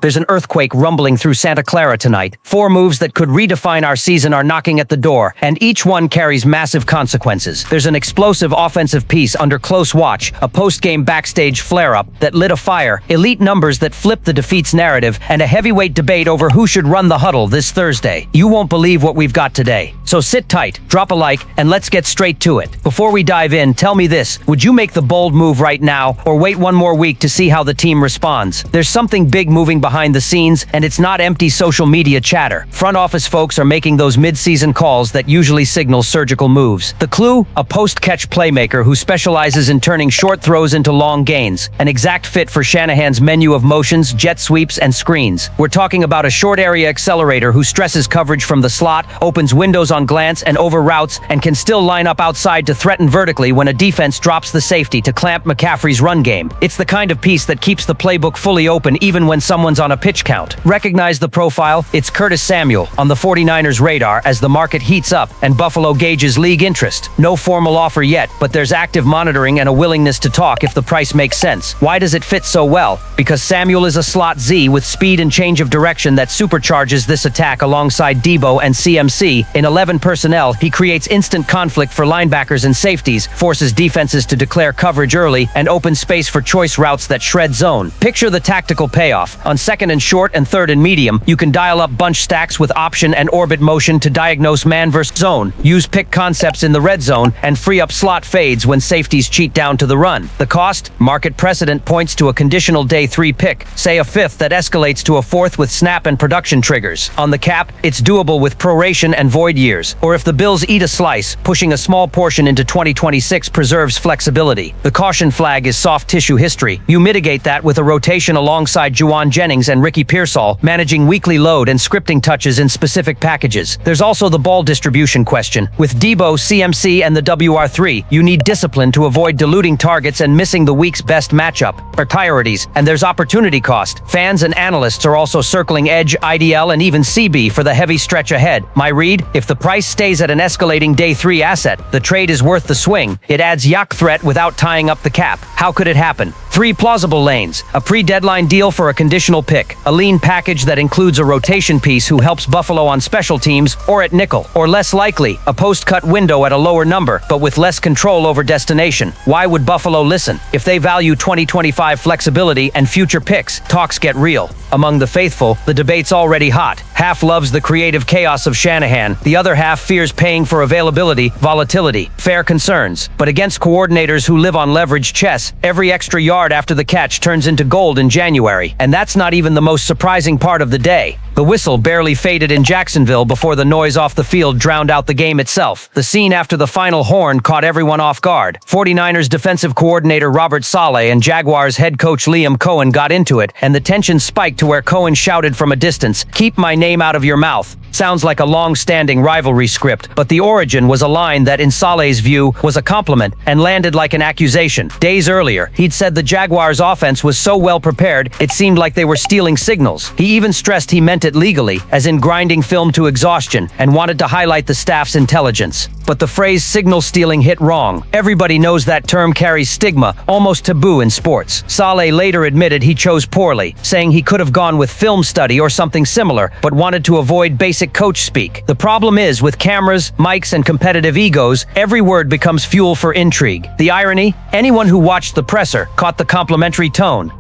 There's an earthquake rumbling through Santa Clara tonight. 4 moves that could redefine our season are knocking at the door, and each one carries massive consequences. There's an explosive offensive piece under close watch, a post-game backstage flare-up that lit a fire, elite numbers that flipped the defeats narrative, and a heavyweight debate over who should run the huddle this Thursday. You won't believe what we've got today. So sit tight, drop a like, and let's get straight to it. Before we dive in, tell me this: would you make the bold move right now, or wait one more week to see how the team responds? There's something big moving behind the scenes, and it's not empty social media chatter. Front office folks are making those mid-season calls that usually signal surgical moves. The clue? A post-catch playmaker who specializes in turning short throws into long gains. An exact fit for Shanahan's menu of motions, jet sweeps, and screens. We're talking about a short area accelerator who stresses coverage from the slot, opens windows on glance and over routes, and can still line up outside to threaten vertically when a defense drops the safety to clamp McCaffrey's run game. It's the kind of piece that keeps the playbook fully open even when someone's on a pitch count. Recognize the profile? It's Curtis Samuel on the 49ers radar as the market heats up and Buffalo gauges league interest. No formal offer yet, but there's active monitoring and a willingness to talk if the price makes sense. Why does it fit so well? Because Samuel is a slot Z with speed and change of direction that supercharges this attack alongside Debo and CMC. In 11 personnel, he creates instant conflict for linebackers and safeties, forces defenses to declare coverage early, and opens space for choice routes that shred zone. Picture the tactical payoff. On second and short and third and medium, you can dial up bunch stacks with option and orbit motion to diagnose man versus zone, use pick concepts in the red zone, and free up slot fades when safeties cheat down to the run. The cost? Market precedent points to a conditional day 3 pick, say a 5th that escalates to a 4th with snap and production triggers. On the cap, it's doable with proration and void years, or if the Bills eat a slice, pushing a small portion into 2026 preserves flexibility. The caution flag is soft tissue history. You mitigate that with a rotation alongside Juwan Jennings and Ricky Pearsall, managing weekly load and scripting touches in specific packages. There's also the ball distribution question. With Debo, CMC, and the WR3, you need discipline to avoid diluting targets and missing the week's best matchup. Priorities, and there's opportunity cost. Fans and analysts are also circling edge, IDL, and even CB for the heavy stretch ahead. My read? If the price stays at an escalating day 3 asset, the trade is worth the swing. It adds yak threat without tying up the cap. How could it happen? 3 plausible lanes, a pre-deadline deal for a conditional pick, a lean package that includes a rotation piece who helps Buffalo on special teams or at nickel, or less likely, a post-cut window at a lower number, but with less control over destination. Why would Buffalo listen? If they value 2025 flexibility and future picks, talks get real. Among the faithful, the debate's already hot. Half loves the creative chaos of Shanahan, the other half fears paying for availability, volatility. Fair concerns. But against coordinators who live on leverage chess, every extra yard after the catch turns into gold in January. And that's not even the most surprising part of the day. The whistle barely faded in Jacksonville before the noise off the field drowned out the game itself. The scene after the final horn caught everyone off guard. 49ers defensive coordinator Robert Saleh and Jaguars head coach Liam Cohen got into it, and the tension spiked to where Cohen shouted from a distance, "Keep my name out of your mouth." Sounds like a long-standing rivalry script, but the origin was a line that, in Saleh's view, was a compliment and landed like an accusation. Days earlier, he'd said the Jaguars' offense was so well prepared, it seemed like they were stealing signals. He even stressed he meant it legally, as in grinding film to exhaustion, and wanted to highlight the staff's intelligence. But the phrase signal stealing hit wrong. Everybody knows that term carries stigma, almost taboo in sports. Saleh later admitted he chose poorly, saying he could have gone with film study or something similar, but wanted to avoid basic coach speak. The problem is, with cameras, mics, and competitive egos, every word becomes fuel for intrigue. The irony? Anyone who watched the presser caught the complimentary tone.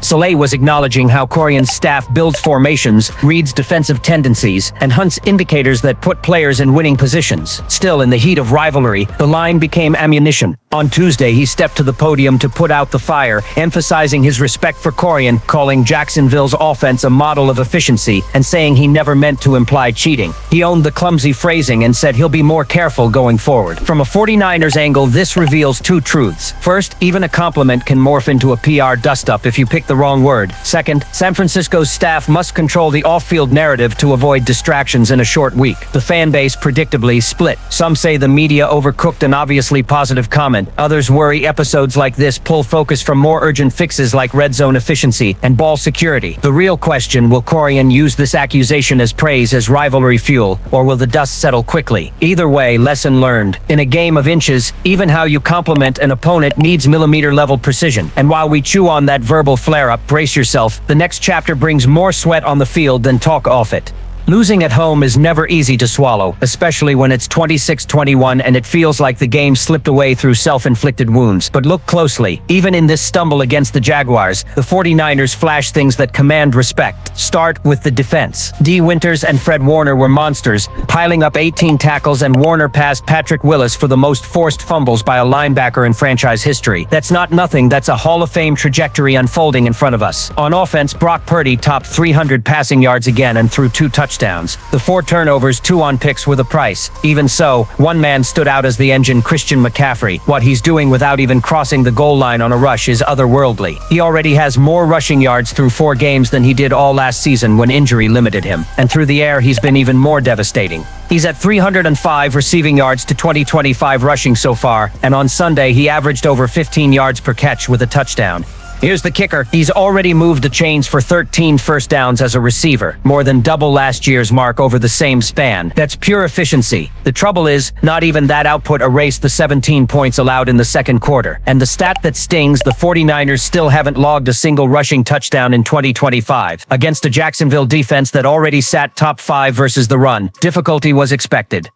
Saleh was acknowledging how Corian's staff builds formations, reads defensive tendencies, and hunts indicators that put players in winning positions. Still, in the heat of rivalry, the line became ammunition. On Tuesday, he stepped to the podium to put out the fire, emphasizing his respect for Corian, calling Jacksonville's offense a model of efficiency, and saying he never meant to imply cheating. He owned the clumsy phrasing and said he'll be more careful going forward. From a 49ers angle, this reveals 2 truths. First, even a compliment can morph into a PR dust-up if you pick the wrong word. Second, San Francisco's staff must control the off-field narrative to avoid distractions in a short week. The fan base predictably split. Some say the media overcooked an obviously positive comment. Others worry episodes like this pull focus from more urgent fixes like red zone efficiency and ball security. The real question, will Corian use this accusation as praise, as rivalry fuel, or will the dust settle quickly? Either way, lesson learned. In a game of inches, even how you compliment an opponent needs millimeter-level precision. And while we chew on that verbal flare Clara, brace yourself. The next chapter brings more sweat on the field than talk off it. Losing at home is never easy to swallow, especially when it's 26-21 and it feels like the game slipped away through self-inflicted wounds. But look closely. Even in this stumble against the Jaguars, the 49ers flash things that command respect. Start with the defense. D. Winters and Fred Warner were monsters, piling up 18 tackles, and Warner passed Patrick Willis for the most forced fumbles by a linebacker in franchise history. That's not nothing, that's a Hall of Fame trajectory unfolding in front of us. On offense, Brock Purdy topped 300 passing yards again and threw 2 touchdowns. The 4 turnovers, 2 on picks were the price. Even so, one man stood out as the engine, Christian McCaffrey. What he's doing without even crossing the goal line on a rush is otherworldly. He already has more rushing yards through 4 games than he did all last season when injury limited him. And through the air, he's been even more devastating. He's at 305 receiving yards to 20-25 rushing so far, and on Sunday he averaged over 15 yards per catch with a touchdown. Here's the kicker. He's already moved the chains for 13 first downs as a receiver, more than double last year's mark over the same span. That's pure efficiency. The trouble is, not even that output erased the 17 points allowed in the second quarter. And the stat that stings, the 49ers still haven't logged a single rushing touchdown in 2025. Against a Jacksonville defense that already sat top 5 versus the run, difficulty was expected.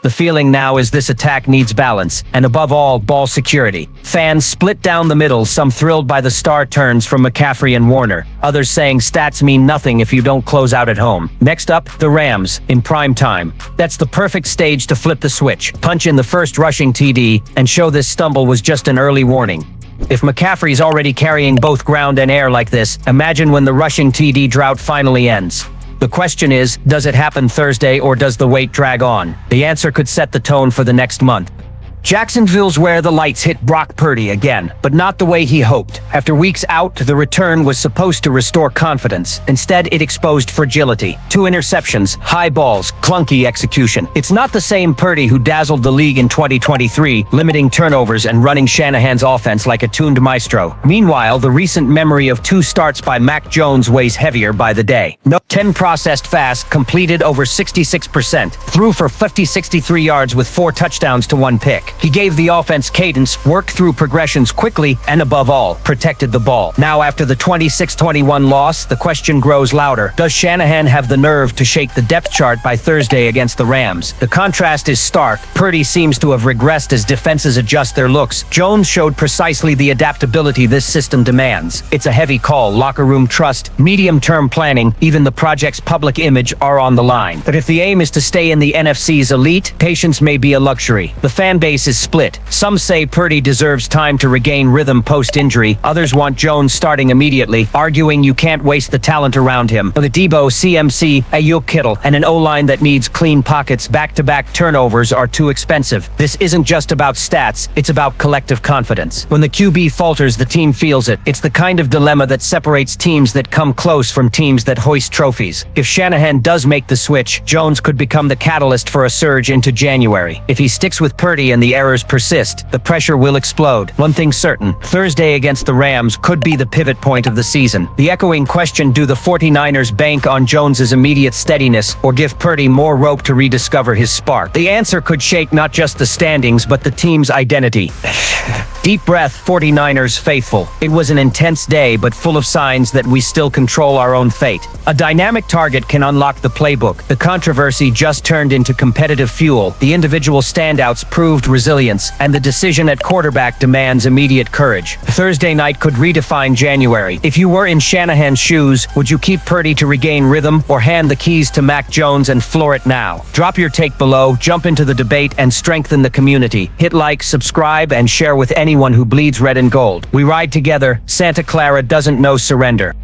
The feeling now is this attack needs balance, and above all, ball security. Fans split down the middle, some thrilled by the star turns from McCaffrey and Warner, others saying stats mean nothing if you don't close out at home. Next up, the Rams, in prime time. That's the perfect stage to flip the switch, punch in the first rushing TD, and show this stumble was just an early warning. If McCaffrey's already carrying both ground and air like this, imagine when the rushing TD drought finally ends. The question is, does it happen Thursday or does the wait drag on? The answer could set the tone for the next month. Jacksonville's where the lights hit Brock Purdy again, but not the way he hoped. After weeks out, the return was supposed to restore confidence. Instead, it exposed fragility. 2 interceptions, high balls, clunky execution. It's not the same Purdy who dazzled the league in 2023, limiting turnovers and running Shanahan's offense like a tuned maestro. Meanwhile, the recent memory of 2 starts by Mac Jones weighs heavier by the day. 10 processed fast, completed over 66%, threw for 63 yards with 4 touchdowns to 1 pick. He gave the offense cadence, worked through progressions quickly, and above all, protected the ball. Now, after the 26-21 loss, the question grows louder. Does Shanahan have the nerve to shake the depth chart by Thursday against the Rams? The contrast is stark. Purdy seems to have regressed as defenses adjust their looks. Jones showed precisely the adaptability this system demands. It's a heavy call, locker room trust, medium-term planning, even the project's public image are on the line. But if the aim is to stay in the NFC's elite, patience may be a luxury. The fan base is split. Some say Purdy deserves time to regain rhythm post-injury. Others want Jones starting immediately, arguing you can't waste the talent around him. With Debo, CMC, Ayuk, Kittle, and an O-line that needs clean pockets, back-to-back turnovers are too expensive. This isn't just about stats, it's about collective confidence. When the QB falters, the team feels it. It's the kind of dilemma that separates teams that come close from teams that hoist trophies. If Shanahan does make the switch, Jones could become the catalyst for a surge into January. If he sticks with Purdy and the errors persist, the pressure will explode. One thing's certain, Thursday against the Rams could be the pivot point of the season. The echoing question, do the 49ers bank on Jones's immediate steadiness or give Purdy more rope to rediscover his spark? The answer could shake not just the standings, but the team's identity. Deep breath, 49ers faithful. It was an intense day, but full of signs that we still control our own fate. A dynamic target can unlock the playbook. The controversy just turned into competitive fuel. The individual standouts proved resilience, and the decision at quarterback demands immediate courage. Thursday night could redefine January. If you were in Shanahan's shoes, would you keep Purdy to regain rhythm or hand the keys to Mac Jones and floor it now? Drop your take below, jump into the debate, and strengthen the community. Hit like, subscribe, and share with anyone who bleeds red and gold. We ride together. Santa Clara doesn't know surrender.